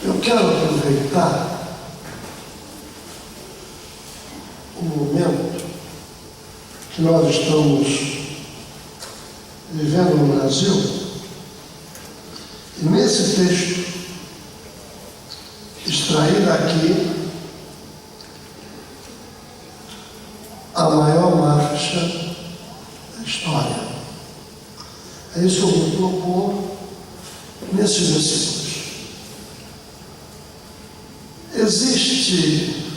Eu quero aproveitar o momento que nós estamos vivendo no Brasil, e nesse texto, extraído aqui, a maior marcha da história. É isso que eu vou propor nesses versículos. Existe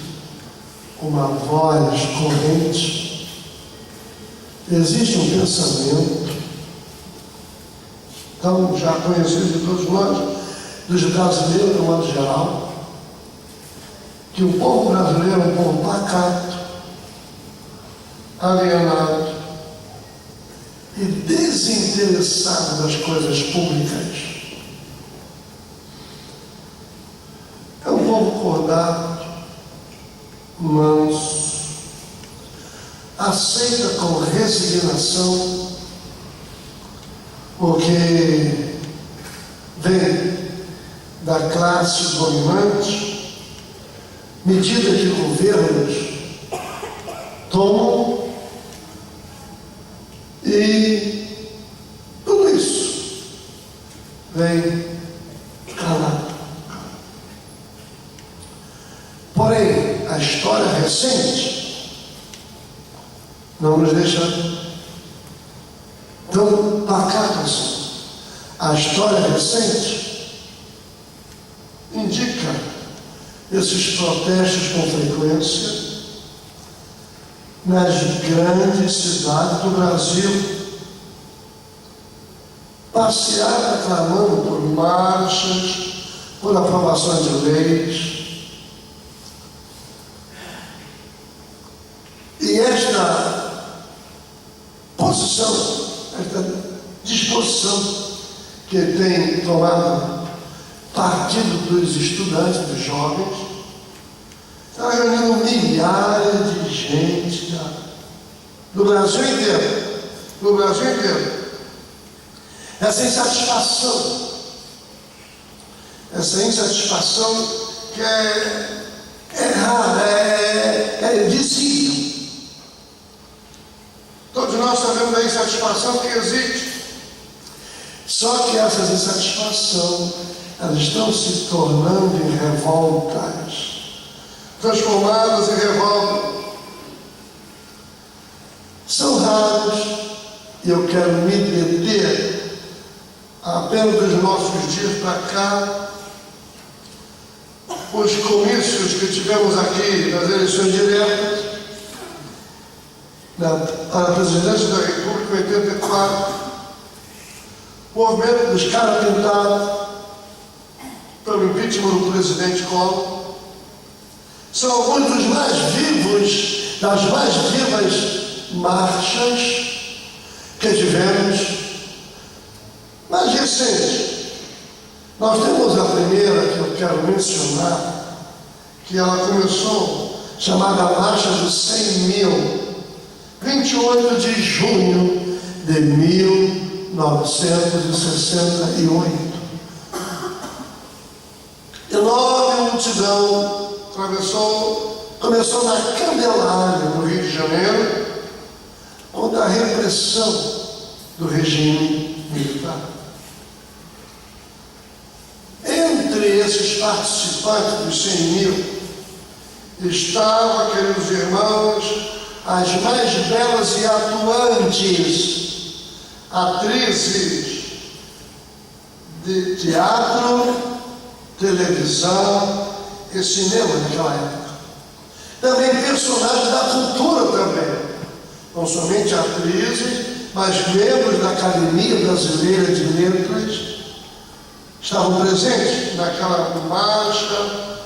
uma voz corrente, existe um pensamento, tão já conhecido de todos nós, dos brasileiros, de um modo geral, que o povo brasileiro é um povo pacato, alienado e desinteressado das coisas públicas. É um povo acordado, manso, aceita com resignação, porque vem da classe dominante, medida que governos tomam, e tudo isso vem calado. Porém, a história recente não nos deixa tão pacatos assim. A história recente indica esses protestos com frequência nas grandes cidades do Brasil, passear reclamando por marchas, por aprovação de leis. E esta posição, esta disposição que tem tomado partido dos estudantes, dos jovens, está reunindo milhares de gente do Brasil inteiro. No Brasil inteiro. Essa insatisfação que é rara, é visível. Todos nós sabemos da insatisfação que existe. Só que essas insatisfações, elas estão se tornando em revoltas, transformadas em revolta. São raros, e eu quero me deter apenas dos nossos dias para cá, os comícios que tivemos aqui nas eleições diretas, para a presidência da República em 84, o movimento dos caras pintados pelo impeachment do presidente Collor. São alguns dos mais vivos, das mais vivas marchas que tivemos. Mais recente, nós temos a primeira que eu quero mencionar, que ela começou, chamada Marcha dos 100 mil, 28 de junho de 1968. Enorme multidão começou na Candelária, no Rio de Janeiro, contra a repressão do regime militar. Entre esses participantes dos 100 mil estavam, queridos irmãos, as mais belas e atuantes atrizes de teatro, televisão e cinema naquela época. Também personagens da cultura também, não somente atrizes, mas membros da Academia Brasileira de Letras estavam presentes naquela marcha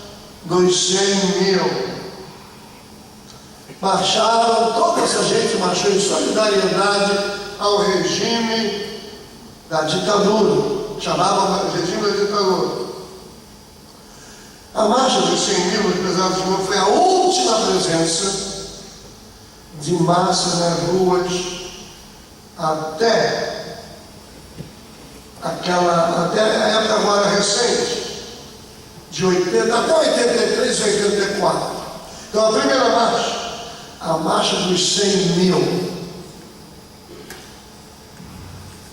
dos 100 mil. Marcharam, toda essa gente marchou em solidariedade ao regime da ditadura, chamavam o regime da ditadura. A marcha dos 100 mil, meus prezados irmãos, foi a última presença de massa nas ruas até a época agora recente, de 80 até 83 e 84. Então a primeira marcha, a marcha dos 100 mil,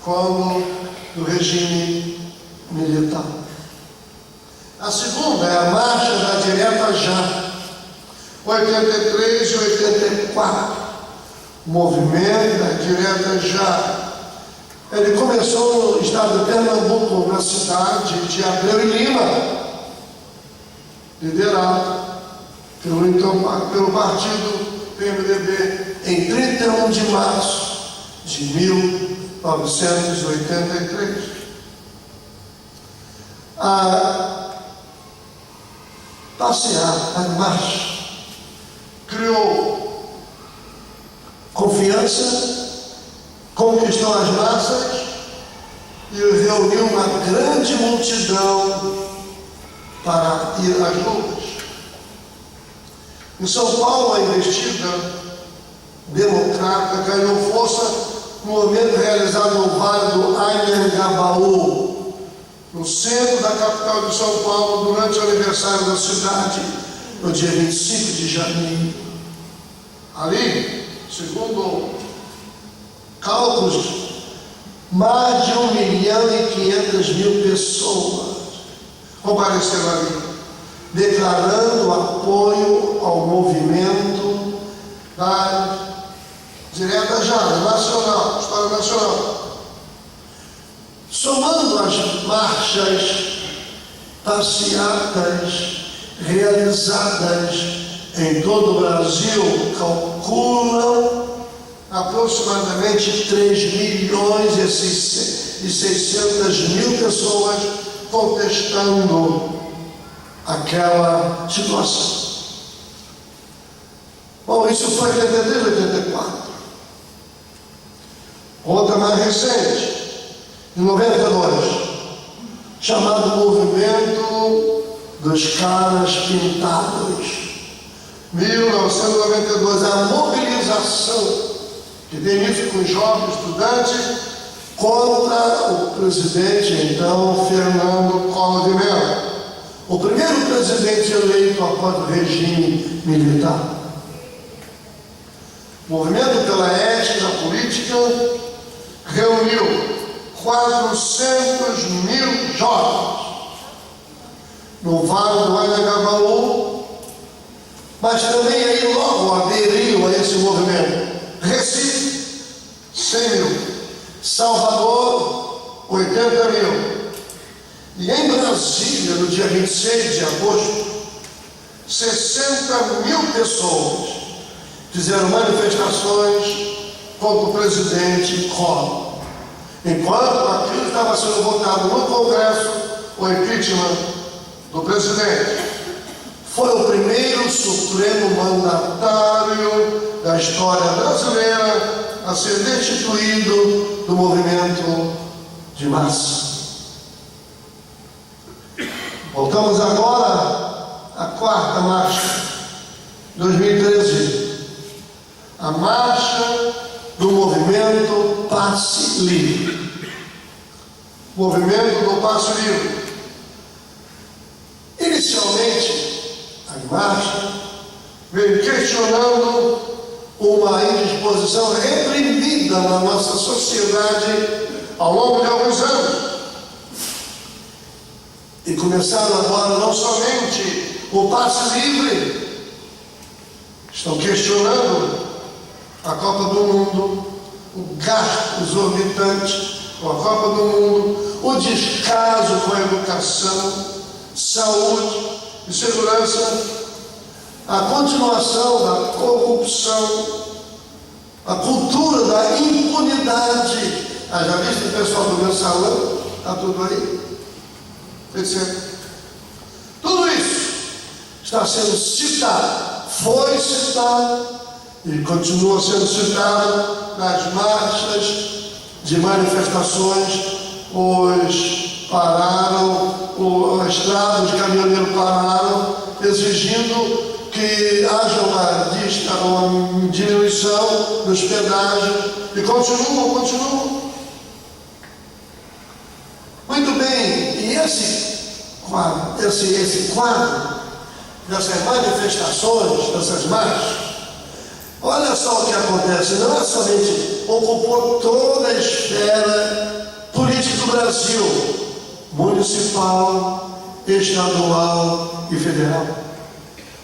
como do regime militar. A segunda é a marcha da direta já, 83 e 84. O movimento da direta já. Ele começou no estado de Pernambuco, na cidade de Abreu e Lima, liderado pelo partido PMDB, em 31 de março de 1983. A passear, a marcha, criou confiança, conquistou as massas e reuniu uma grande multidão para ir às ruas. Em São Paulo, a investida democrática ganhou força no movimento realizado no Vale do Anhangabaú, no centro da capital de São Paulo, durante o aniversário da cidade, no dia 25 de janeiro. Ali, segundo cálculos, mais de 1.500.000 pessoas compareceram ali, declarando apoio ao movimento da direta já, nacional, história nacional. Somando as marchas, passeatas realizadas em todo o Brasil, calculam aproximadamente 3.600.000 pessoas contestando aquela situação. Bom, isso foi em 83, 84. Outra mais recente, em 92, chamado Movimento dos Caras Pintados. 1992, a mobilização que tem início com jovens estudantes contra o presidente, então, Fernando Collor de Mello, o primeiro presidente eleito após o regime militar. O movimento pela ética política reuniu 400.000 jovens no Vale do Anhangabaú, mas também aí logo aderiu a esse movimento Recife, 100.000, Salvador, 80.000, e em Brasília, no dia 26 de agosto, 60.000 pessoas fizeram manifestações contra o presidente Collor. Enquanto aquilo estava sendo votado no Congresso, o impeachment do presidente, foi o primeiro supremo mandatário da história brasileira a ser destituído do movimento de massa. Voltamos agora à quarta marcha, 2013, a marcha do movimento Passe Livre. Movimento do Passe Livre. Inicialmente, a marcha veio questionando uma indisposição reprimida na nossa sociedade ao longo de alguns anos. E começaram agora não somente o passe livre, estão questionando a Copa do Mundo, o gasto exorbitante com a Copa do Mundo, o descaso com a educação, saúde e segurança, a continuação da corrupção, a cultura da impunidade. Já visto o pessoal do mensalão? Está tudo aí? Etc. Tudo isso está sendo citado, foi citado e continua sendo citado nas marchas de manifestações. Os pararam, a estrada, os caminhoneiros pararam, exigindo que haja uma diminuição dos pedágios, e continuam. Muito bem, e esse quadro dessas manifestações, dessas marchas, olha só o que acontece. Não é somente ocupou toda a esfera política do Brasil, municipal, estadual e federal.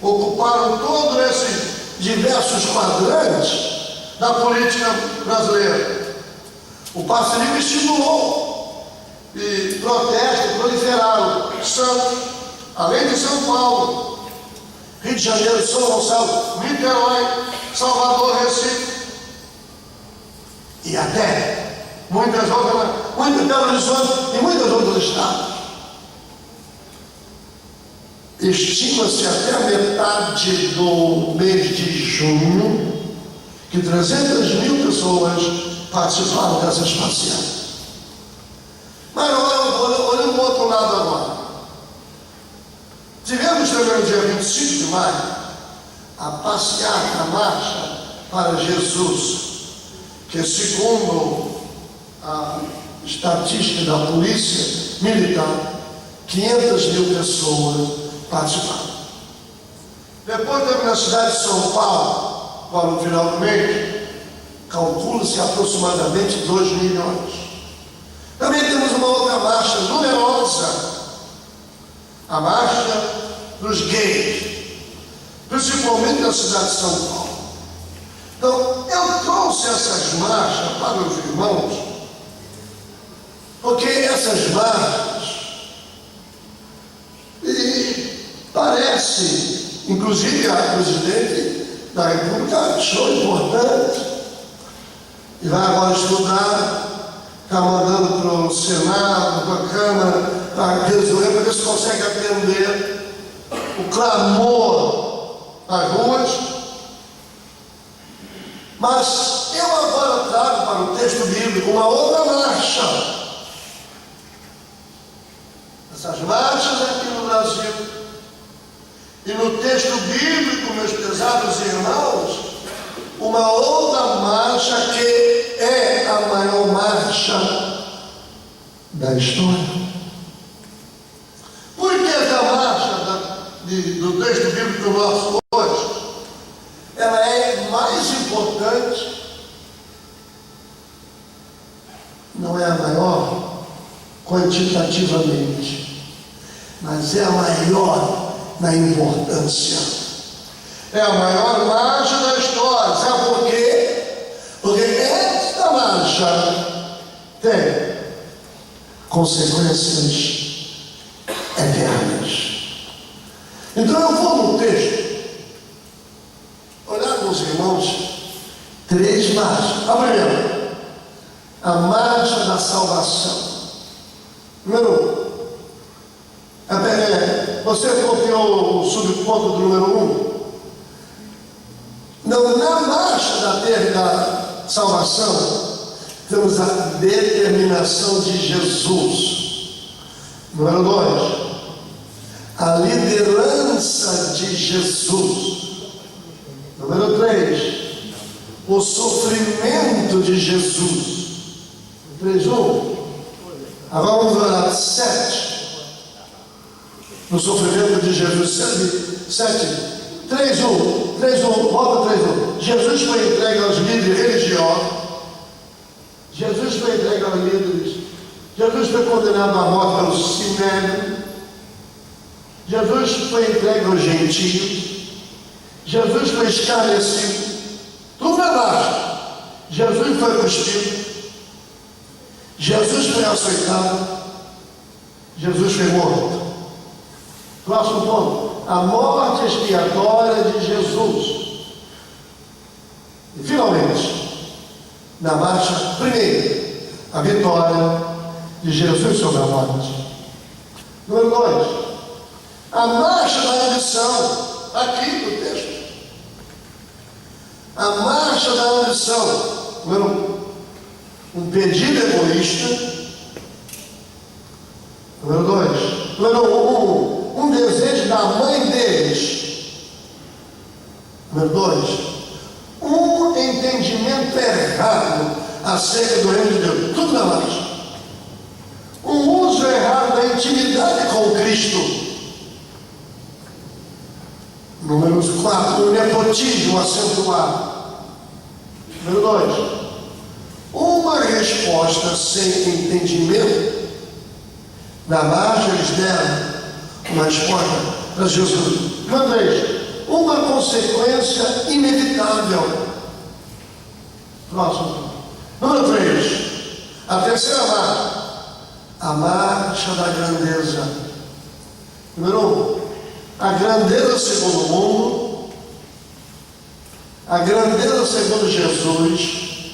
Ocuparam todos esses diversos quadrantes da política brasileira. O Passe Livre estimulou e protestos proliferaram. Santos, além de São Paulo, Rio de Janeiro, São Gonçalo, Niterói, Salvador, Recife e até muitas outras, Belo Horizonte e muitos outros estados. Estima-se até a metade do mês de junho que 300.000 pessoas participaram dessas passeatas. Mas olha o outro lado agora. Tivemos também no dia 25 de maio a passeata, a marcha para Jesus, que segundo a estatística da polícia militar, 500.000 pessoas participaram. Depois teve na cidade de São Paulo, para o final do mês, calcula-se aproximadamente 2 milhões. Também temos uma outra marcha numerosa, a marcha dos gays, principalmente na cidade de São Paulo. Então, eu trouxe essas marchas para os irmãos, porque essas marchas, e parece, inclusive a presidente da República achou importante, e vai agora estudar, está mandando para o Senado, para a Câmara, para resolver, para ver se consegue atender o clamor das ruas. Mas eu agora trago para o texto bíblico uma outra marcha. Essas marchas aqui no Brasil, e no texto bíblico, meus pesados irmãos, uma outra marcha que é a maior marcha da história. Por que essa marcha do texto bíblico nosso hoje, ela é mais importante, não é a maior quantitativamente, mas é a maior na importância. É a maior marcha da história. Sabe por quê? Porque esta marcha tem consequências eternas. Então eu vou no texto olhar com os irmãos 3 marchas. A primeira, a marcha da salvação. Número 1. Você copiou o subponto do número 1? Não, na marcha da terra e da salvação, temos a determinação de Jesus. Número 2, a liderança de Jesus. Número 3, o sofrimento de Jesus. 3.1. Agora vamos olhar 7. No sofrimento de Jesus. 7. 3.1, volta 3.1. Jesus foi entregue aos líderes religiosos. Jesus foi entregue aos líderes. Jesus foi condenado à morte pelo Sinédrio. Jesus foi entregue aos gentios. Jesus foi escarnecido. Tudo na marcha. Jesus foi cuspido. Jesus foi açoitado. Jesus foi morto. Próximo ponto. A morte expiatória de Jesus. E finalmente, na marcha, primeiro, a vitória de Jesus sobre a morte. Número 2, a marcha da ambição, aqui no texto. A marcha da ambição. Número 1, um pedido egoísta. Número 2, número 1, um desejo da mãe deles. Número 2, um entendimento errado acerca do reino de Deus. Tudo na marcha. Um uso errado para a intimidade com Cristo. Número 4, o nepotismo acentuado. Número 2, uma resposta sem entendimento. Na margem eles deram uma resposta para Jesus. Número 3, uma consequência inevitável. Próximo. Número 3, a terceira marcha. A marcha da grandeza. Número 1, a grandeza segundo o mundo, a grandeza segundo Jesus,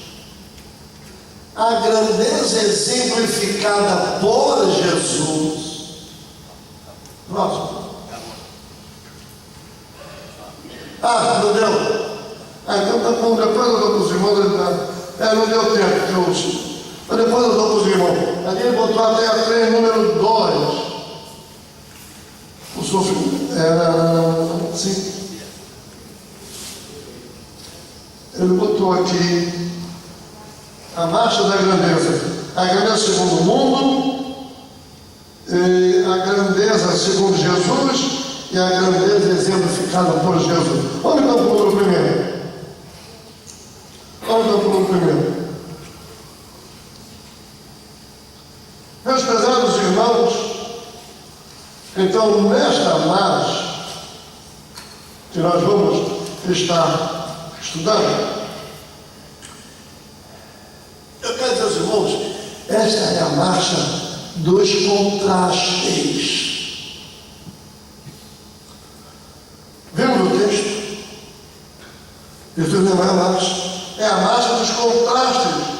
a grandeza exemplificada por Jesus. Próximo. Não deu. Então tá bom, depois eu dou para os irmãos. Não deu tempo, mas depois eu dou para os irmãos. Ali ele botou até a 3, número 2. O sofrimento era assim. Ele botou aqui a marcha da grandeza. A grandeza segundo o mundo, a grandeza segundo Jesus e a grandeza exemplificada por Jesus. Vamos então para o número primeiro. Vamos então para o número primeiro. Meus prezados irmãos, então nesta marcha que nós vamos estar estudando, eu quero dizer aos irmãos, esta é a marcha dos contrastes. Vimos o texto? Isso não é a marcha, é a marcha dos contrastes.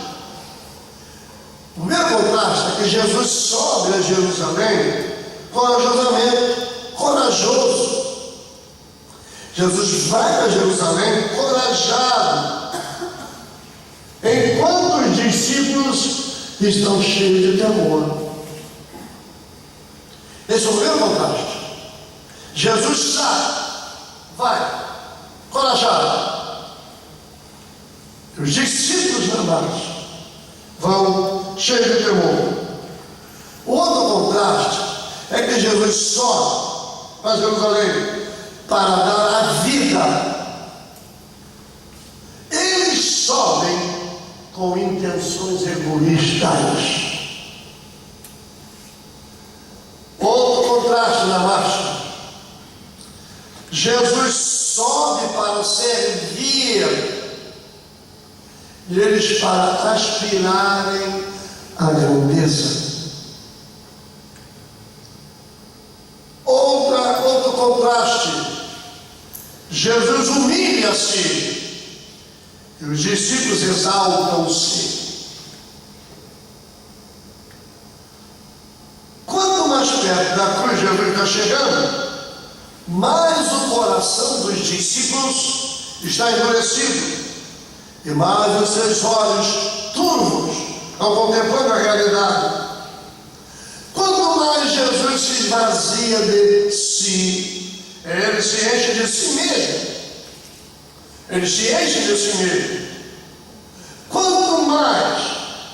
O primeiro contraste é que Jesus sobe a Jerusalém corajosamente, corajoso. Jesus vai a Jerusalém corajado, enquanto os discípulos estão cheios de temor. Esse é o primeiro contraste. Jesus sai, vai, corajado. Os discípulos na marcha vão cheios de temor. O outro contraste é que Jesus sobe para Jerusalém para dar a vida. Eles sobem com intenções egoístas. Outro contraste na marcha. Jesus sobe para servir e eles para aspirarem à grandeza. Outro contraste. Jesus humilha-se e os discípulos exaltam-se. Quanto mais perto da cruz Jesus está chegando, mais o coração dos discípulos está endurecido e mais os seus olhos turvos estão contemplando a realidade. Quanto mais Jesus se esvazia de si, ele se enche de si mesmo. Ele se enche de si mesmo. Quanto mais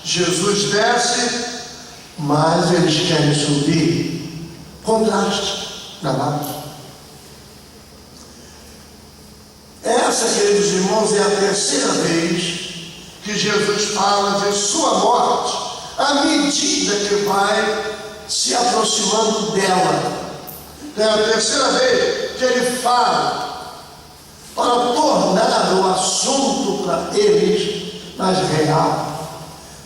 Jesus desce, mais eles querem subir. Contraste na marcha. Essa, queridos irmãos, é a terceira vez que Jesus fala de sua morte, à medida que vai se aproximando dela. É a terceira vez que ele fala para tornar o assunto para eles mais real,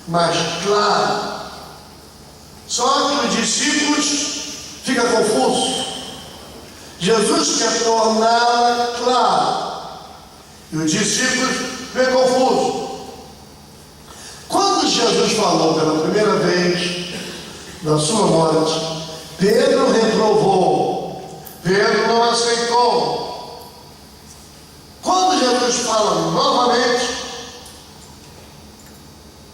mais claro. Só que os discípulos ficam confusos. Jesus quer torná-la clara e os discípulos ficam confusos. Quando Jesus falou pela primeira vez da sua morte, Pedro reprovou, Pedro não aceitou. Quando Jesus fala novamente,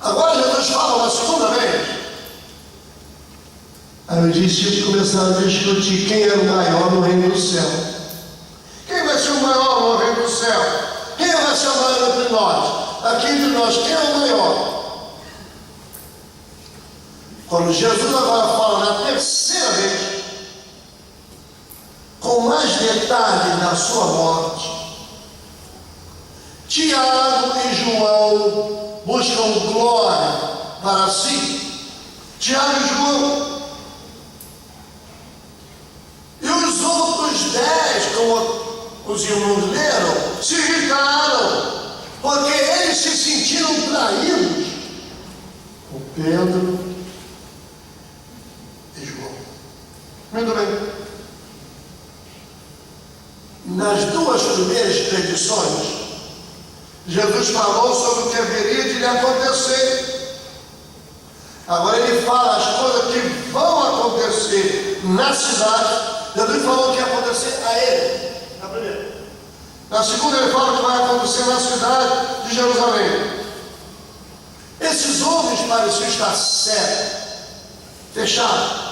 agora Jesus fala uma segunda vez, aí os discípulos começaram a discutir quem era o maior no reino do céu. Quem vai ser o maior no reino do céu? Quem vai ser o maior entre nós? Aqui entre nós, quem é o maior? Quando Jesus agora fala na terceira vez, com mais detalhes da sua morte, Tiago e João buscam glória para si. Tiago e João. E os outros 10, como os irmãos leram, se irritaram, porque eles se sentiram traídos. O Pedro e João. Muito bem. Nas duas primeiras predições, Jesus falou sobre o que haveria de lhe acontecer. Agora ele fala as coisas que vão acontecer na cidade. Jesus falou o que ia acontecer a ele, na primeira. Na segunda ele fala o que vai acontecer na cidade de Jerusalém. Esses homens pareciam estar cegos, fechados.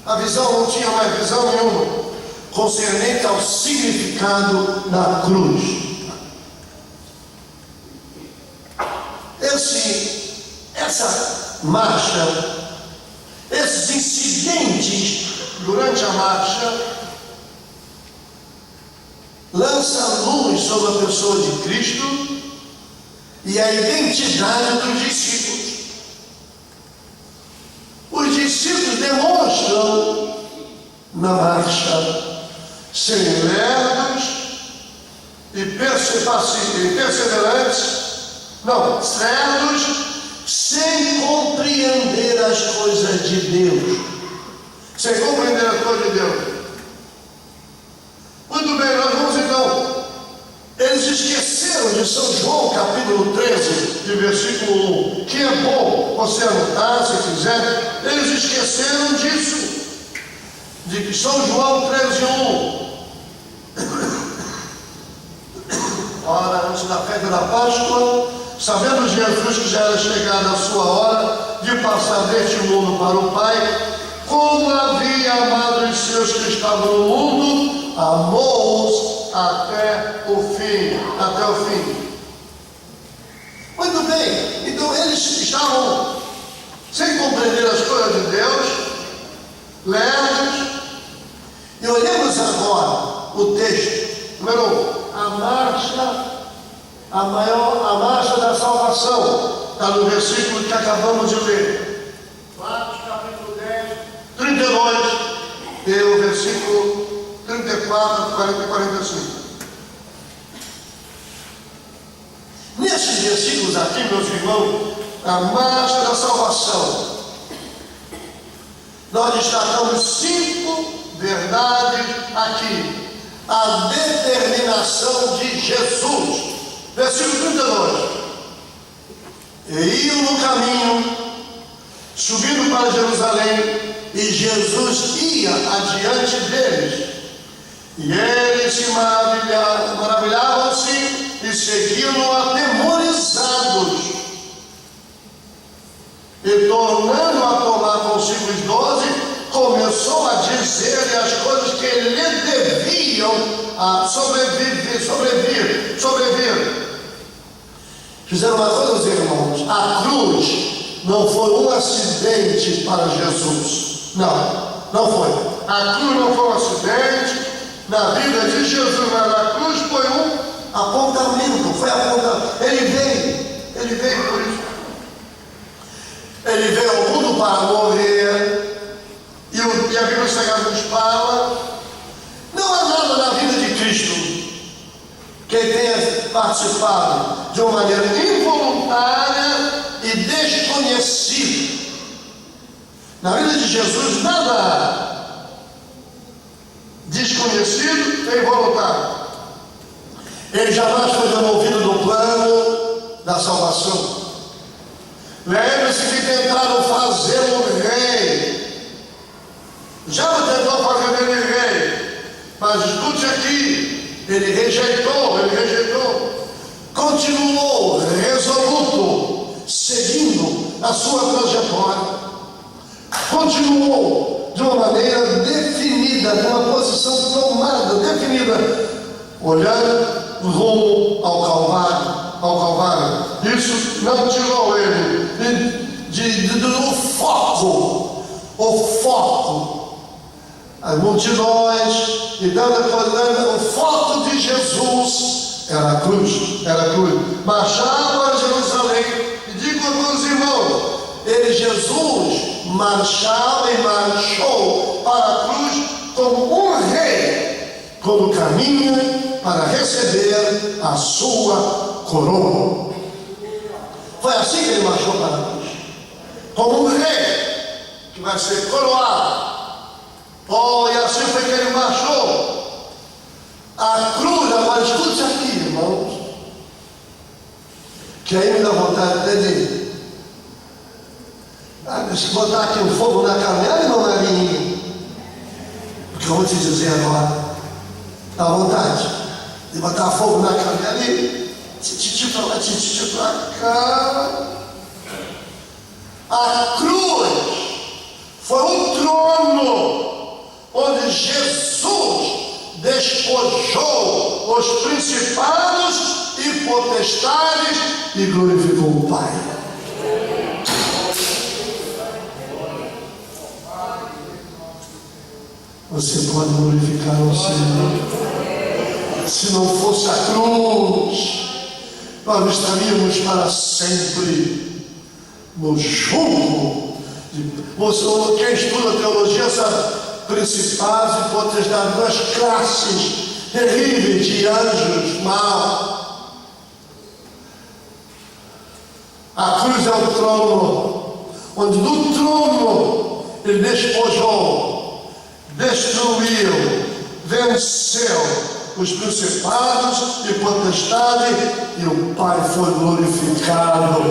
A visão não tinha mais visão nenhuma concernente ao significado da cruz. Essa marcha, esses incidentes durante a marcha, lançam luz sobre a pessoa de Cristo e a identidade dos discípulos. Os discípulos demonstram na marcha serem lerdos e perseverantes, certos, sem compreender as coisas de Deus. Sem compreender as coisas de Deus. Muito bem, nós vamos então. Eles esqueceram de São João, capítulo 13, de versículo 1, que é bom você anotar, se quiser. Eles esqueceram disso. De que São João 13, 1. Ora, antes da festa da Páscoa, sabendo Jesus que já era chegada a sua hora de passar deste mundo para o Pai, como havia amado os seus que estavam no mundo, amou-os até o fim. Muito bem, então eles estavam sem compreender as coisas de Deus, lerdos, e olhemos agora o texto, número 1, a marcha da salvação, está no versículo que acabamos de ler. Marcos capítulo 10, 32, e o versículo 34, 40 e 45. Nesses versículos aqui, meus irmãos, a marcha da salvação, nós destacamos 5 verdades aqui. A determinação de Jesus. Versículo 32. E iam no caminho, subindo para Jerusalém, e Jesus ia adiante deles. E eles se maravilhavam-se e seguiam-no atemorizados. E tornando a tomar consigo os 12, começou a dizer-lhe as coisas que lhe deviam sobreviver. Fizeram uma coisa, irmãos, a cruz não foi um acidente para Jesus. Não foi. A cruz não foi um acidente na vida de Jesus, mas a cruz foi um apontamento, Ele veio por isso. Ele veio ao mundo para morrer. E a Bíblia Sagrada nos fala, não há nada na vida de Cristo que tenha participado de uma maneira involuntária e desconhecida. Na vida de Jesus, nada desconhecido e involuntário. Ele jamais foi removido do plano da salvação. Lembre-se que tentaram fazê-lo rei. Já não tentou fazer dele rei, mas escute aqui, ele rejeitou, continuou resoluto, seguindo a sua trajetória, continuou de uma maneira definida, numa posição tomada, definida, olhando rumo ao Calvário. Isso não tirou ele do foco. O foco. As multidões, e dando o foco de Jesus era a cruz. Marchar para Jerusalém. E digo aos irmãos, Jesus marchava e marchou para a cruz como um rei, como caminha para receber a sua coroa. Foi assim que ele marchou para a cruz, como um rei que vai ser coroado. E assim foi que ele marchou. A cruz, agora escute aqui, irmãos, que aí me dá vontade até de botar aqui um fogo na caminhada e não na linha. Porque eu vou te dizer agora, dá vontade de botar fogo na caminhada e titi pra lá, titi pra cá. A cruz foi um trono onde Jesus despojou os principados e potestades e glorificou o Pai. Você pode glorificar o Senhor. Se não fosse a cruz, nós estaríamos para sempre no jugo. Quem estuda teologia sabe, principados e potestades, duas classes terríveis de anjos maus. A cruz é o trono, onde do trono ele despojou, destruiu, venceu os principados e potestades, e o Pai foi glorificado.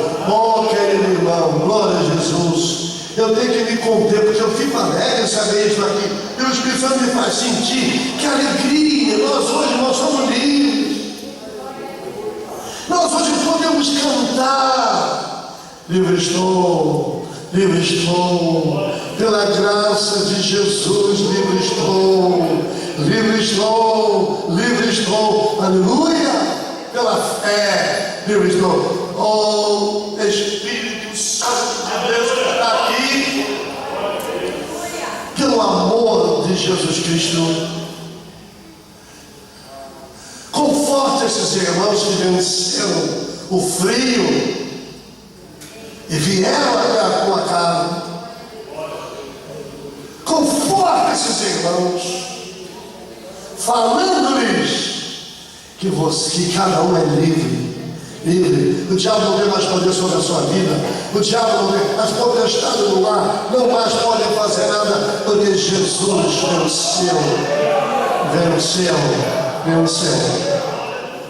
Querido irmão, glória a Jesus. Eu tenho que me conter, porque eu fico alegre em saber isso aqui. E o Espírito Santo me faz sentir que alegria. Nós somos livres. Nós hoje podemos cantar. Livre estou, pela graça de Jesus, livre estou, aleluia, pela fé, livre estou. Espírito Santo de Deus que está aqui, pelo amor de Jesus Cristo, conforte esses irmãos que venceram o frio e vieram até a tua casa. Conforta esses irmãos, falando-lhes que cada um é livre. O diabo não tem mais poder sobre a sua vida. O diabo não tem, as potestades no ar não mais podem fazer nada, porque Jesus venceu.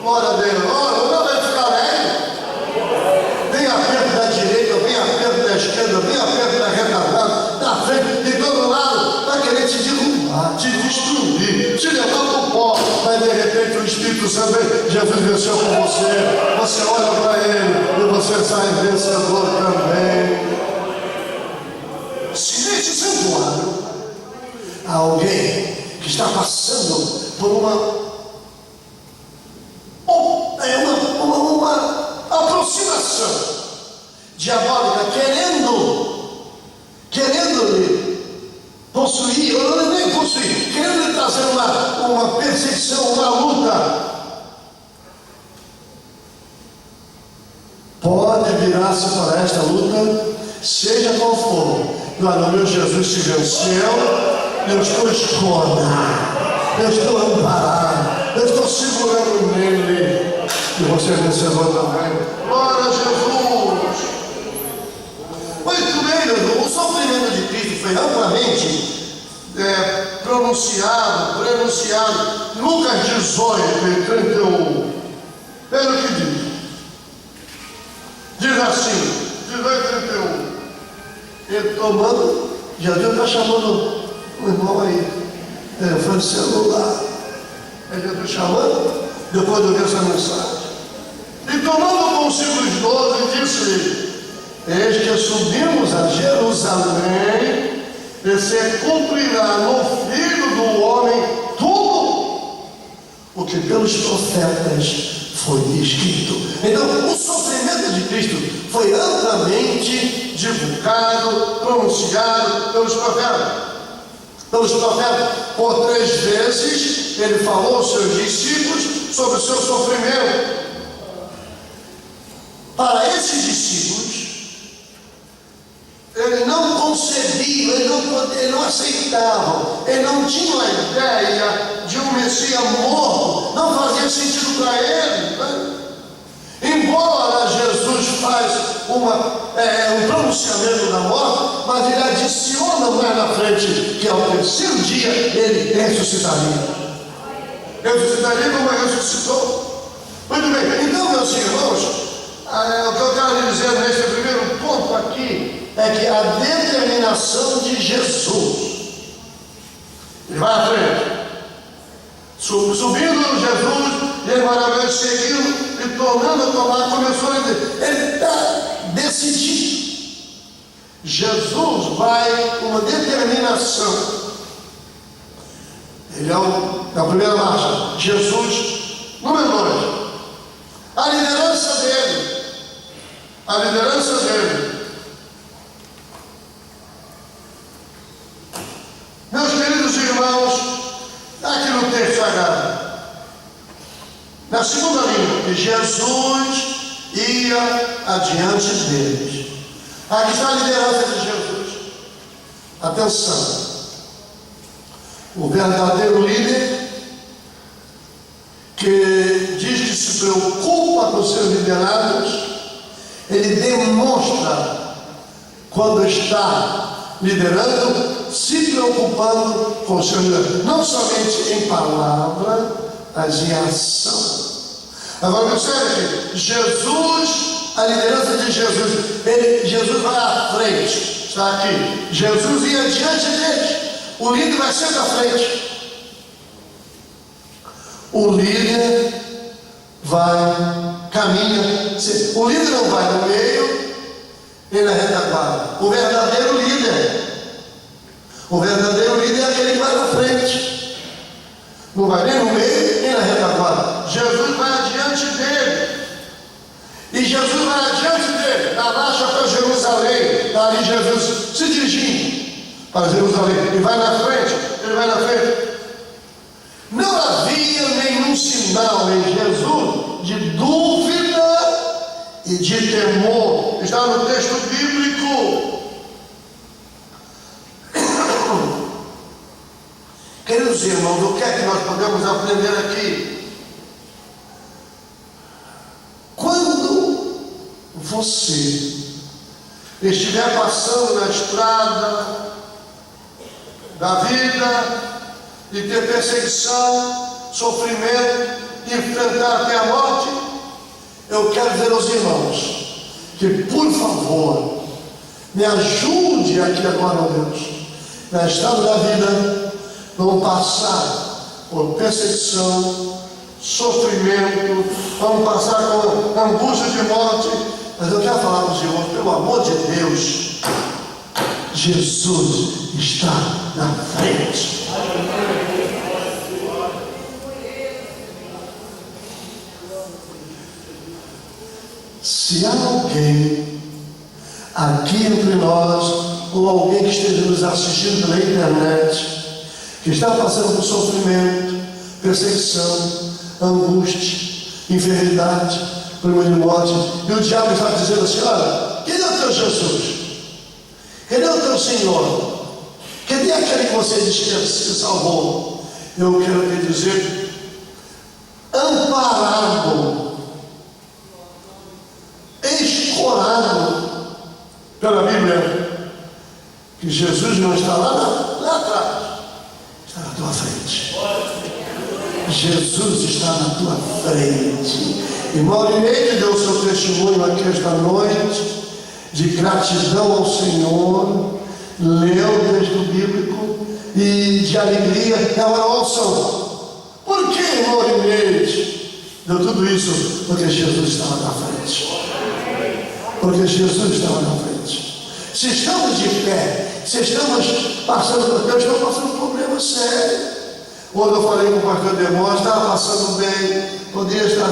Glória a Deus. Não vai ficar alegre. Vem a perto da direita, vem a perto da esquerda, vem a perto da retaguarda, da frente, de todo lado, vai querer te derrubar, te destruir, te levar para o pó. Mas de repente o Espírito Santo, Jesus venceu com você. Você olha para ele e você sai vencedor também. Se nesse santuário há alguém que está passando por uma aproximação diabólica, querendo lhe possuir, ou nem possuir, querendo lhe trazer uma perseguição, uma luta, pode virar-se para esta luta, seja qual for. Glória a Deus, Jesus se venceu. Eu estou escondido, eu estou amparado, eu estou segurando nele. E você é vencedor também. Glória a Jesus. Muito bem, meu irmão. O sofrimento de Cristo foi amplamente pronunciado. Lucas 18, 31. Veja o que diz. Diz assim, 18, 31. Ele tomando, Jesus está chamando o irmão aí. Foi no celular. Jesus chamando, depois de ouvir essa mensagem. E tomando consigo os 12, disse-lhe: eis que subimos a Jerusalém, e se cumprirá no Filho do Homem tudo o que pelos profetas foi escrito. Então, o sofrimento de Cristo foi amplamente divulgado, pronunciado pelos profetas. Por 3 vezes ele falou aos seus discípulos sobre o seu sofrimento. Para esses discípulos, ele não concebia, ele não aceitava, ele não tinha a ideia de um Messias morto, não fazia sentido para ele, né? Embora Jesus faz um pronunciamento da morte, mas ele adiciona mais na frente que ao 3º dia ele ressuscitaria. Ressuscitaria como ressuscitou. Muito bem, então, meus irmãos, o que eu quero dizer nesse primeiro ponto aqui é que a determinação de Jesus, ele vai à frente, subindo Jesus, e ele maravilhoso seguindo e tornando a tomar, começou a dizer, ele está decidido. Jesus vai com uma determinação. Ele é a primeira marcha. Jesus, número 2. A liderança dele. Meus queridos irmãos, aqui no texto sagrado, na segunda linha, que Jesus ia adiante deles. Aqui está a liderança de Jesus. Atenção. O verdadeiro líder, que diz que se preocupa com seus liderados, ele demonstra, quando está liderando, se preocupando com seus liderados, não somente em palavra, mas em ação. Agora observe que Jesus, a liderança de Jesus, Jesus vai à frente, está aqui. Jesus ia diante deles, o líder vai sempre à frente. O líder caminha, o líder não vai no meio nem na retaguarda. O verdadeiro líder é aquele que vai na frente, não vai nem no meio nem na retaguarda. Jesus vai adiante dele, e Jesus vai adiante dele, na marcha para Jerusalém. Está ali Jesus se dirigindo para Jerusalém, ele vai na frente. Não havia nenhum sinal em Jesus de dúvida e de temor. Está no texto bíblico. Queridos irmãos, o que é que nós podemos aprender aqui? Quando você estiver passando na estrada da vida e ter perseguição, sofrimento, enfrentar até a morte, eu quero dizer aos irmãos que, por favor, me ajude aqui agora, ó Deus, na estrada da vida, não passar por perseguição, sofrimento, vamos passar com angústia de morte. Mas eu quero falar para os irmãos, pelo amor de Deus, Jesus está na frente. Se há alguém aqui entre nós, ou alguém que esteja nos assistindo pela internet, que está passando por sofrimento, perseguição, angústia, enfermidade, problema de morte, e o diabo está dizendo assim: olha, cadê o teu Jesus? Cadê o teu Senhor? Cadê aquele que você disse que se salvou? Eu quero te dizer, amparado, escorado pela Bíblia, que Jesus não está lá atrás, está na tua frente. Jesus está na tua frente. E Maurinei deu seu testemunho aqui esta noite de gratidão ao Senhor, leu o texto bíblico e de alegria. Agora ouçam, por que Maurinei deu tudo isso? Porque Jesus estava na frente. Porque Jesus estava na frente. Se estamos de pé, se estamos passando por Deus, estamos passando por um problema sério. Quando eu falei com o pastor Demóstenes, estava passando bem,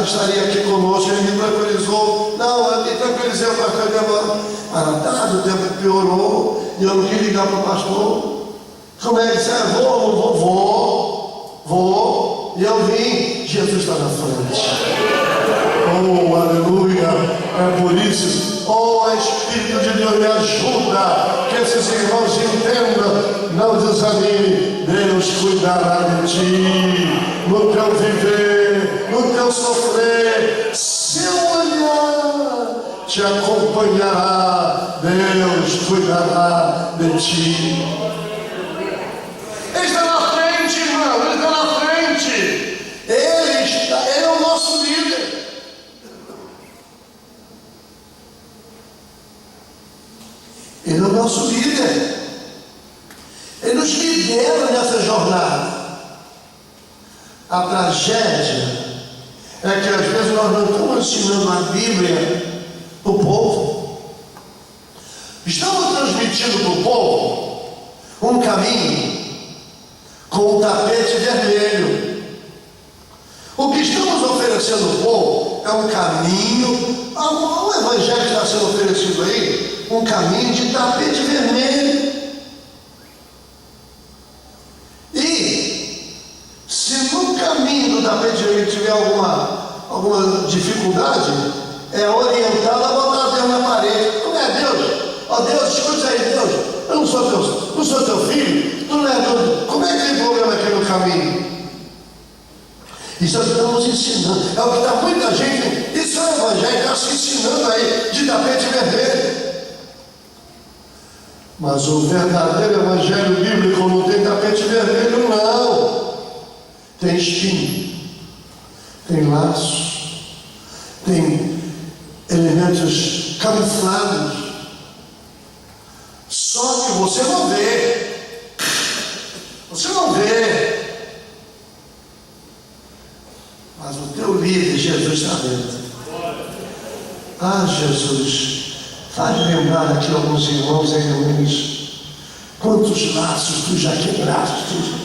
estaria aqui conosco, ele me tranquilizou. Não, eu me tranquilizei o pastor Demóstenes. Mas à tarde o tempo piorou e eu não quis ligar para o pastor. Como é que disse? Vou. E eu vim. Jesus está na frente. Oh, aleluia. É por isso. Oh, Espírito de Deus, me ajuda. Que esses irmãos entendam. Não desanime. Deus cuidará de ti. No teu viver, no teu sofrer. Seu olhar te acompanhará. Deus cuidará de ti. Ele está na frente, irmão. Ele está na frente. Ele é o nosso líder. Ele é o nosso líder. Ele nos lidera nessa jornada. A tragédia é que às vezes nós não estamos ensinando a Bíblia para o povo. Estamos transmitindo para o povo um caminho com um tapete vermelho. O que estamos oferecendo ao povo é um caminho, o evangelho que está sendo oferecido aí, um caminho de tapete vermelho. E se no caminho do tapete vermelho tiver alguma dificuldade, é orientá-lo a botar Deus na parede. Não é Deus? Ó Deus, escuta aí, Deus, eu não sou teu filho, tu não é Deus. Como é que tem problema aqui no caminho? Isso nós estamos ensinando. É o que está muita gente. Isso é o evangelho, está se ensinando aí de tapete vermelho. Mas o verdadeiro evangelho bíblico não tem tapete vermelho, não. Tem espinho, tem laço, tem elementos camuflados. Só que você não vê. Você não vê. Mas o teu líder, Jesus, está dentro. Ah, Jesus, faz lembrar aqui alguns irmãos e irmãs, quantos laços tu já quebraste.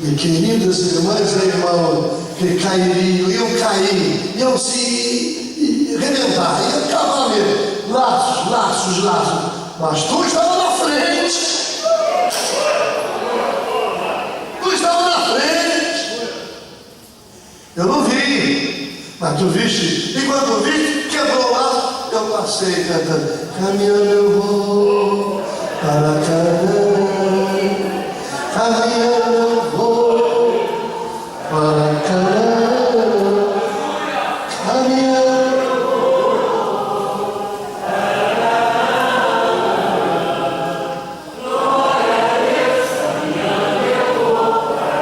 E queridas irmãs e irmãos, que cairiam, iam cair, iam se rebentar, iam acabar mesmo. Laços. Mas tu estava na frente. Tu estava na frente. Eu não vi, mas tu viste. E quando tu viste, quebrou o laço. Eu passei cantando. Caminhando eu vou para Canaã. Caminhando eu vou para Canaã. Caminhando eu vou para Canaã. Glória a Deus, caminhando eu vou para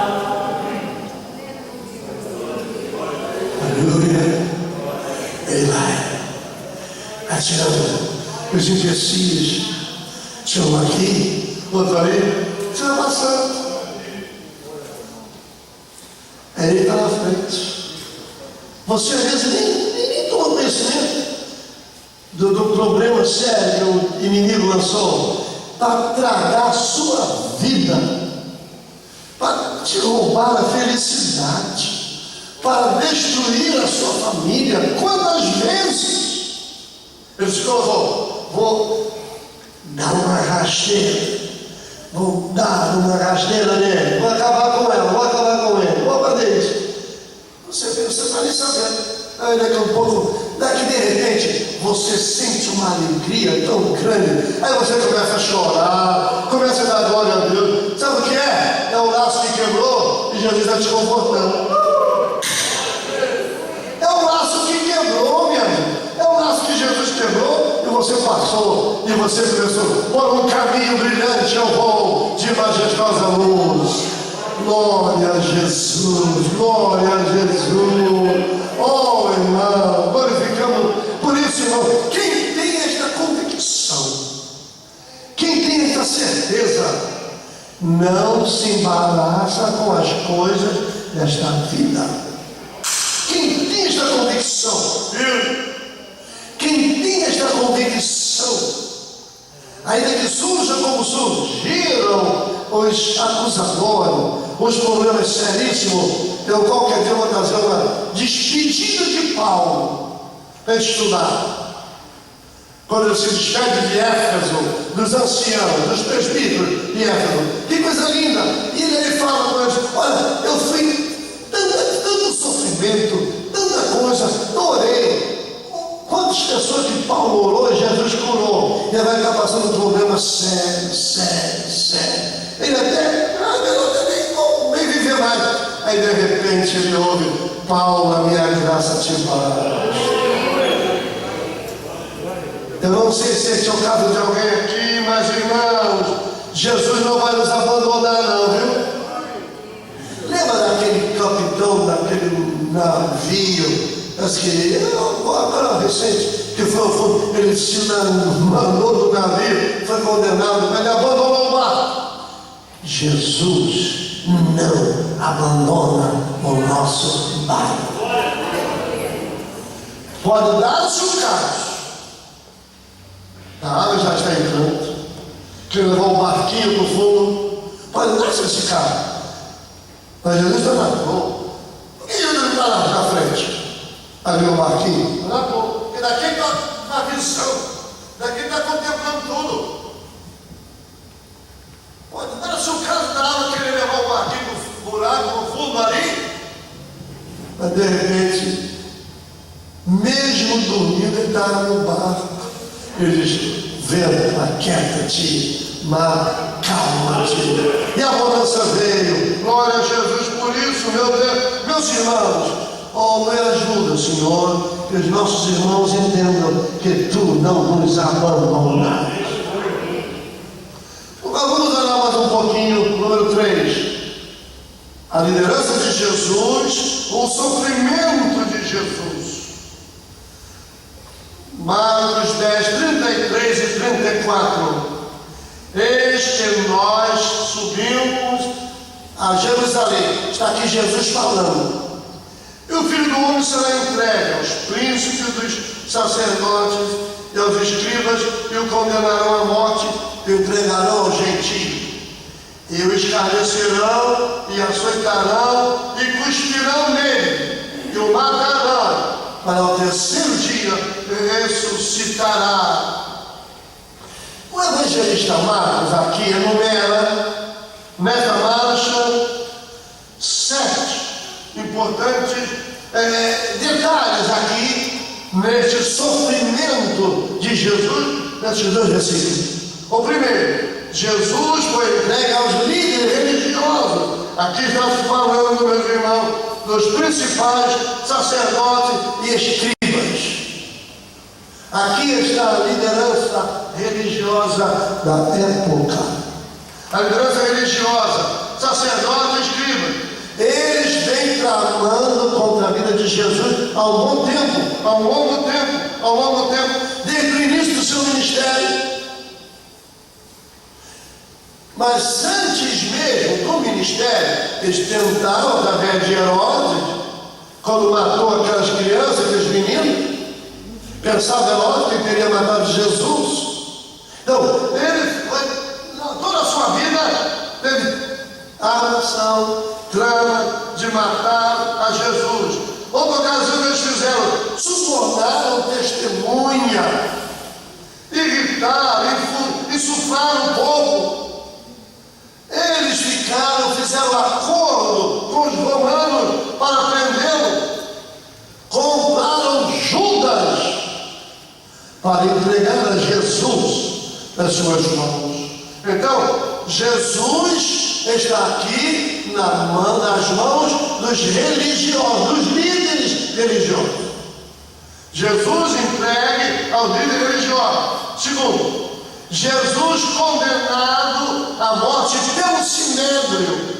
Canaã. Aleluia. Ele vai atirando os empecilhos. Chama aqui, outro ali, você vai passando. Ele está na frente. Você às vezes nem toma conhecimento do problema sério que o inimigo lançou para tragar a sua vida, para te roubar a felicidade, para destruir a sua família. Quantas vezes ele se colocou, vou dar uma rasteira, nele, vou acabar com ela, vou fazer isso. Você está nem sabendo. Aí daqui a um pouco, de repente, você sente uma alegria tão grande. Aí você começa a chorar, começa a dar glória a Deus. Sabe o que é? É o laço que quebrou e Jesus está te confortando. É o laço que quebrou, minha amiga. É o laço que Jesus quebrou e você passou. E você pensou, por um caminho brilhante eu vou de majestosa luz. Glória a Jesus, glória a Jesus. Oh, irmão, glorificamos. Por isso, irmão, quem tem esta convicção, quem tem esta certeza, não se embaraça com as coisas desta vida. Quem tem esta convicção, quem tem esta convicção, ainda que surja como surgiram os acusadores, os problemas seríssimos, eu qualquer dia vou trazer uma despedida de Paulo para estudar. Quando ele se despede de Éfeso, dos anciãos, dos presbíteros de Éfeso, que coisa linda! E ele fala com eles: olha, eu fui tanto sofrimento, tanta coisa, eu orei. Quantas pessoas que Paulo orou e Jesus curou? Ele vai ficar passando um problema sério. Ele até nem viver mais. Aí de repente ele ouve: Paulo, a minha graça te basta. Eu não sei se esse é o caso de alguém aqui, mas irmãos, Jesus não vai nos abandonar não, viu? Lembra daquele capitão daquele navio? Agora recente, que foi, ele se mandou do navio, foi condenado, mas ele abandonou o barco. Jesus não abandona o nosso barco. Pode dar-se o caso. A água já está entrando, que levou o barquinho para o fundo. Pode dar-se esse caso. Mas Jesus está na boa. Por que Jesus não está lá na frente? Ali o barquinho, na boa, porque daqui está na visão, daqui está contemplando tudo. Pode dar-se o caso da água querer levar o barquinho no buraco, no fundo ali, mas de repente, mesmo dormindo, ele está no barco. Ele diz: vento, aquieta-te, mar, calma-te. E a bonança veio. Glória a Jesus por isso, meu Deus, meus irmãos. Oh, me ajuda, Senhor, que os nossos irmãos entendam que Tu não nos abandonas. Vamos olhar mais um pouquinho, número 3. A liderança de Jesus, o sofrimento de Jesus. Marcos 10, 33 e 34. Eis que nós subimos a Jerusalém. Está aqui Jesus falando. E o Filho do Homem será entregue aos príncipes dos sacerdotes e aos escribas, e o condenarão à morte, e o entregarão aos gentios. E o escarnecerão, e açoitarão, e cuspirão nele, e o matarão, para o terceiro dia ressuscitará. O evangelista Marcos aqui enumera, nesta marcha, 7 importantes detalhes aqui, neste sofrimento de Jesus, nesses 2 versículos. O primeiro: Jesus foi entregue aos líderes religiosos. Aqui está se falando, meus irmãos, dos principais sacerdotes e escribas. Aqui está a liderança religiosa da época. A liderança religiosa, sacerdotes e escribas. Eles vêm tramando contra a vida de Jesus há um bom tempo, há um longo tempo, desde o início do seu ministério. Mas antes mesmo do ministério, eles tentaram, através de Herodes, quando matou aquelas crianças, aqueles meninos, pensava Herodes que teria matado Jesus. Então, ele foi, toda a sua vida, teve armação, trama de matar a Jesus. Outra ocasião eles fizeram, subornaram testemunha, irritaram, insuflaram o povo. Eles fizeram acordo com os romanos para prendê-lo. Compraram Judas para entregar a Jesus nas suas mãos. Então, Jesus está aqui nas mãos dos religiosos, dos líderes religiosos. Jesus entregue aos líderes religiosos. Segundo, Jesus condenado à morte pelo sinédrio.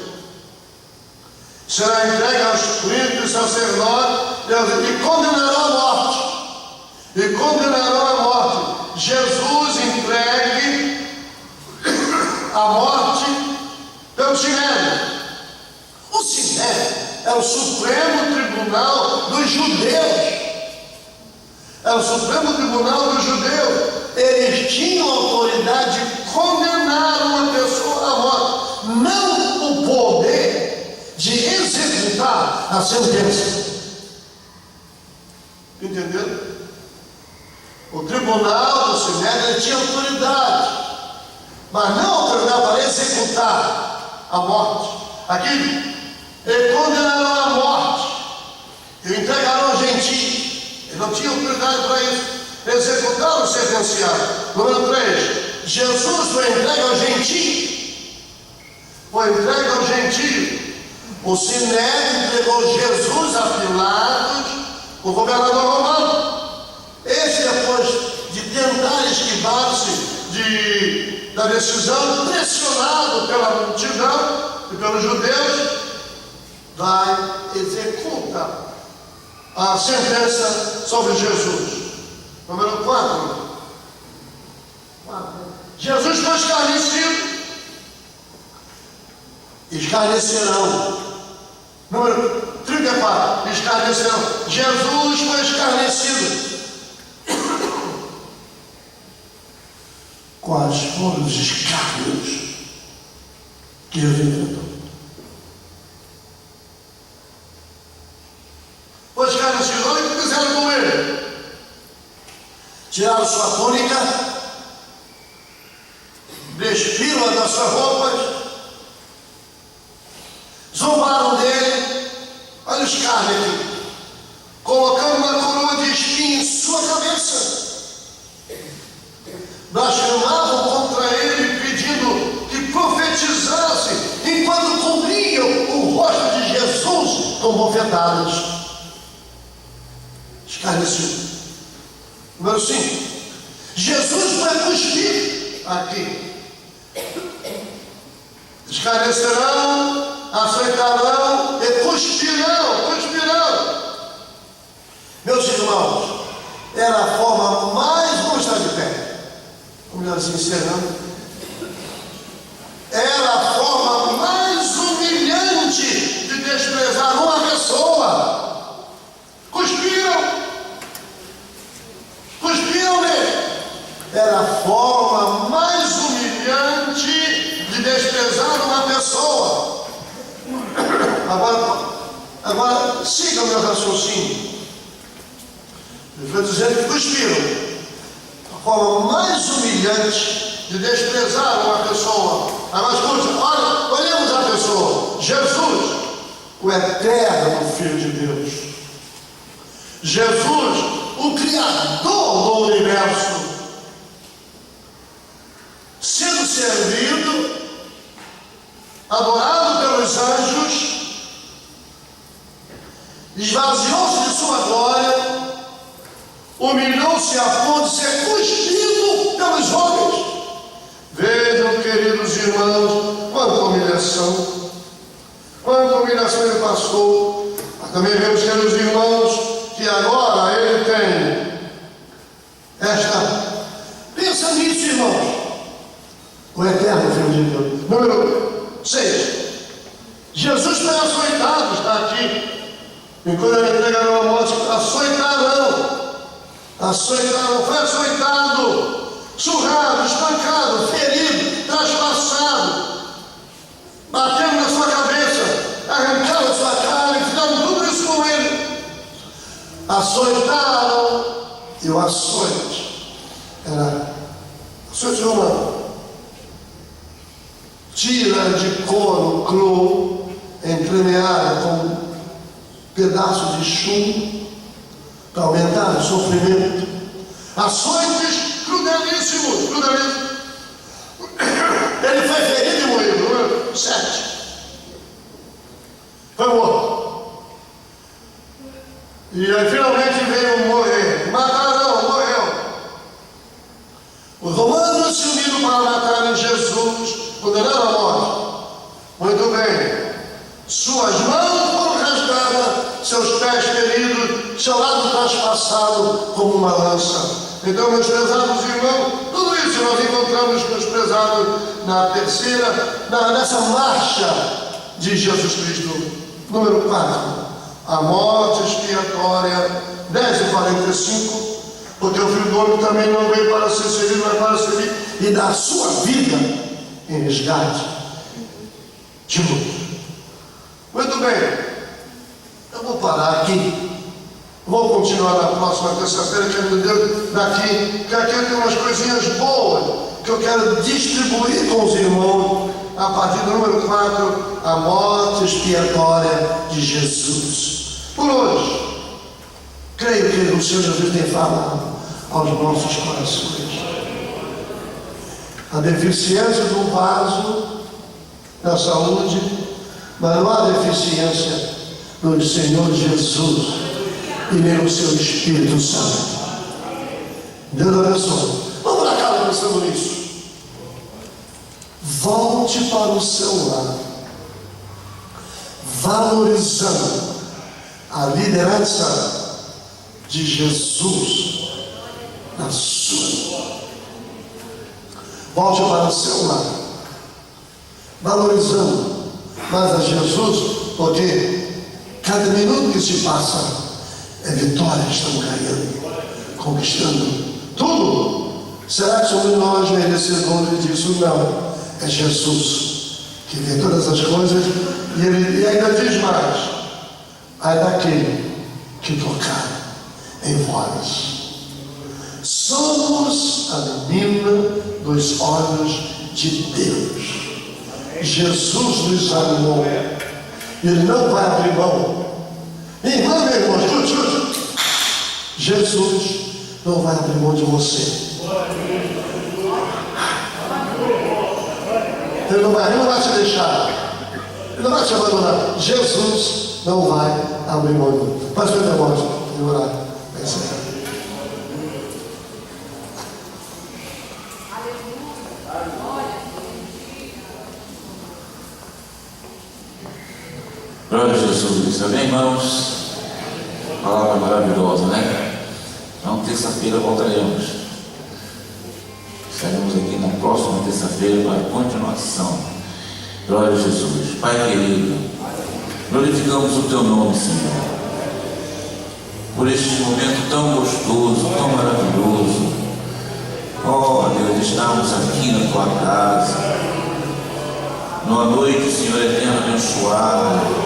Será entregue aos príncipes, sacerdotes e condenarão à morte. Jesus entregue à morte pelo sinédrio. O sinédrio é o Supremo Tribunal dos Judeus. Eles tinham autoridade de condenar uma pessoa à morte, não o poder de executar a sentença. Entendeu? O tribunal do ele tinha autoridade, mas não autoridade para executar a morte. Aqui, ele condenarão à morte, e entregarão aos gentios. Ele não tinha autoridade para isso, executar o sentenciado. Número 3, Jesus foi entregue aos gentios. Foi entregue aos gentios. O Sinédrio entregou Jesus a Pilatos, o governador romano. Este, depois de tentar esquivar-se da decisão, pressionado pela multidão e pelos judeus, vai executar a sentença sobre Jesus. Número 4. Jesus foi escarnecido. Escarnecerão. Número 34. Escarnecerão. Jesus foi escarnecido. Quais foram os escárnios que ele enfrentou? Foi escarnecido. Olha o que fizeram com ele. Tiraram sua túnica, despiram-a das suas roupas, zombaram dele. Olha o escárnio aqui. Colocando uma coroa de espinho em sua cabeça. Blasfemavam contra ele, pedindo que profetizasse, enquanto cobriam o rosto de Jesus com bofetadas. Escarnecido. Número 5. Jesus foi cuspido aqui. Escarnecerão, aceitarão e cuspirão. Meus irmãos, era a forma mais, vamos estar de pé. Vamos assim, encerrando. Era a forma mais humilhante de desprezar uma pessoa. Cuspiram-lhe. Era a forma mais humilhante de desprezar uma pessoa. Agora siga o meu raciocínio. Ele foi dizendo que cuspiram. A forma mais humilhante de desprezar uma pessoa. Agora escute, olhemos a pessoa. Jesus, o eterno Filho de Deus. Jesus, o Criador do universo. Sendo servido, adorado pelos anjos, esvaziou-se de sua glória, humilhou-se a ponto de ser cuspido pelos homens. Vejam, queridos irmãos, quanta humilhação ele passou. Mas também vemos, queridos irmãos, que agora ele tem esta. Pensa nisso, irmãos. O eterno Filho de Deus. Número 6. Jesus foi açoitado, está aqui. Enquanto ele entregarão a morte, açoitaram, foi açoitado, surrado, espancado, ferido, traspassado, batendo na sua cabeça, arrancaram a sua cara e fizeram tudo isso com ele. Açoitaram, e o açoite era açoite romano. Tira de couro cru, entremeada com pedaço de chumbo, para aumentar o sofrimento. Açoites crudelíssimos. Ele foi ferido e morreu. Número 7. Foi morto. E aí finalmente veio morrer. Mataram, morreu. Os romanos se uniram para matarem Jesus, condenaram a morte. Muito bem. Suas mãos foram rasgadas, seus pés feridos, seu lado traspassado como uma lança. Então, meus prezados irmãos, tudo isso nós encontramos, meus prezados, nessa marcha de Jesus Cristo. Número 4. A morte expiatória, 10:45. Porque o Filho do Homem também não veio para ser servido, mas para servir e dar a sua vida em resgate de muitos. Muito bem, eu vou parar aqui, Vou continuar na próxima terça-feira, quero Deus daqui, porque aqui tem umas coisinhas boas que eu quero distribuir com os irmãos a partir do número 4, a morte expiatória de Jesus. Por hoje, creio que o Senhor Jesus tem falado aos nossos corações. A deficiência do vaso da saúde, mas não há deficiência no Senhor Jesus e nem no seu Espírito Santo. Deus abençoe. Vamos para casa pensando nisso. Volte para o seu lar, valorizando a liderança de Jesus na sua vida. Volte para o seu lar, valorizando mais a Jesus, porque cada minuto que se passa é vitória, estamos ganhando, conquistando tudo. Será que somos nós merecedores disso? Não, é Jesus que vê todas as coisas e ainda diz mais: ai daquele que tocar em vós. Somos a menina dos olhos de Deus. Jesus nos amou. Ele não vai abrir mão. Irmã, meu irmão, escute. Jesus não vai abrir mão de você. Ele não vai te deixar. Ele não vai te abandonar. Jesus não vai abrir mão de você. Pastor Demóstenes, vou orar. Vai ser. Glória a Jesus. Amém, irmãos? Palavra maravilhosa, né? Então, terça-feira voltaremos. Estaremos aqui na próxima terça-feira para a continuação. Glória a Jesus. Pai querido, glorificamos o Teu nome, Senhor, por este momento tão gostoso, tão maravilhoso. Oh, Deus, estamos aqui na Tua casa, numa noite, Senhor eterno, abençoada.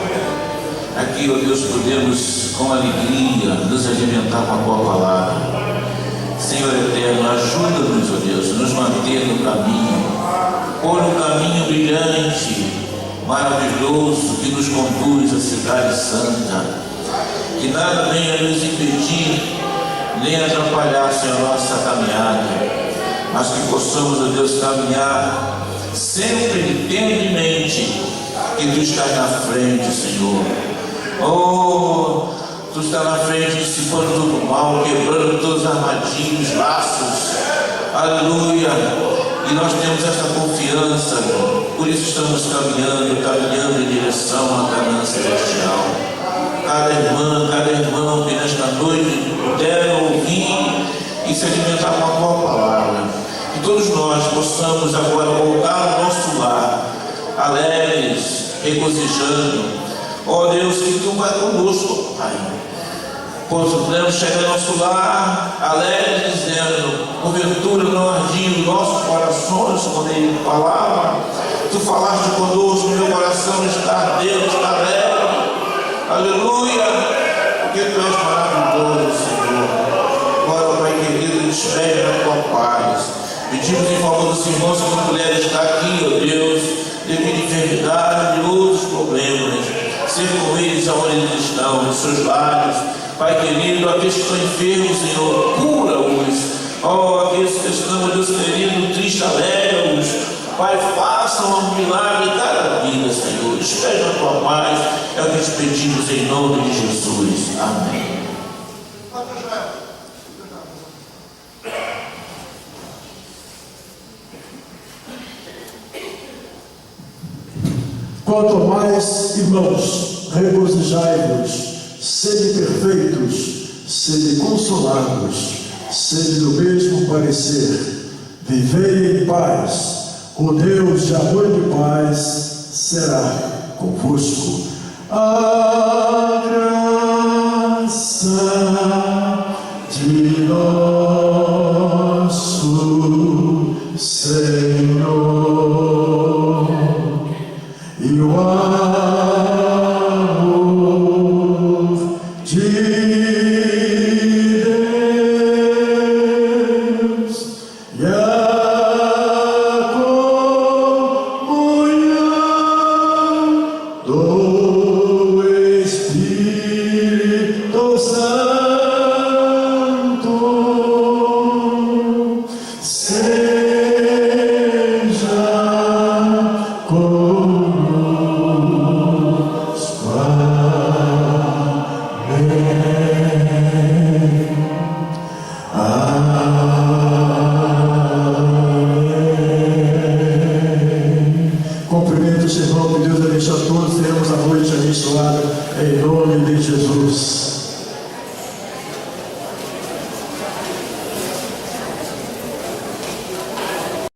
Aqui, ó Deus, podemos com alegria nos alimentar com a Tua palavra. Senhor eterno, ajuda-nos, ó Deus, nos manter no caminho, por um caminho brilhante, maravilhoso, que nos conduz à cidade santa. Que nada venha nos impedir, nem atrapalhar, Senhor, a nossa caminhada, mas que possamos, ó Deus, caminhar sempre tendo em mente que Tu estás na frente, Senhor. Oh, Tu estás na frente, dissipando todo o mal, quebrando todos os armadilhos, laços. Aleluia. E nós temos essa confiança, por isso estamos caminhando em direção à Canaã celestial. Cada irmão que nesta noite puder ouvir e se alimentar com a Tua palavra. Que todos nós possamos agora voltar ao nosso lar, alegres, regozijando. Ó Deus, que Tu vai conosco, Pai. Quando podemos chegar ao nosso lar, alegres, dizendo: porventura não ardiam nossos corações quando Ele falava. Tu falaste conosco, meu coração está ardendo, está alegre. Aleluia, porque Tu és maravilhoso, Senhor. Agora, Pai querido, despede na Tua paz. Pedimos em favor dos irmãos que não puderem estar aqui, ó Deus, devido à enfermidade e outros problemas. Seja com eles aonde eles estão, nos seus lares. Pai querido, aqueles que estão enfermos, Senhor, cura-os. Oh, aqueles que estão, Deus querido, tristes, alegra-os. Pai, façam um milagre em cada vida, Senhor. Despede a Tua paz. É o que te pedimos em nome de Jesus. Amém. Quanto mais, irmãos, regozijai-vos, sede perfeitos, sede consolados, sede do mesmo parecer, vivei em paz, o Deus de amor e de paz será convosco. A graça de nosso Senhor e o amor de Cumprimento os irmãos, que Deus abençoe a todos, tenhamos a noite abençoada, em nome de Jesus.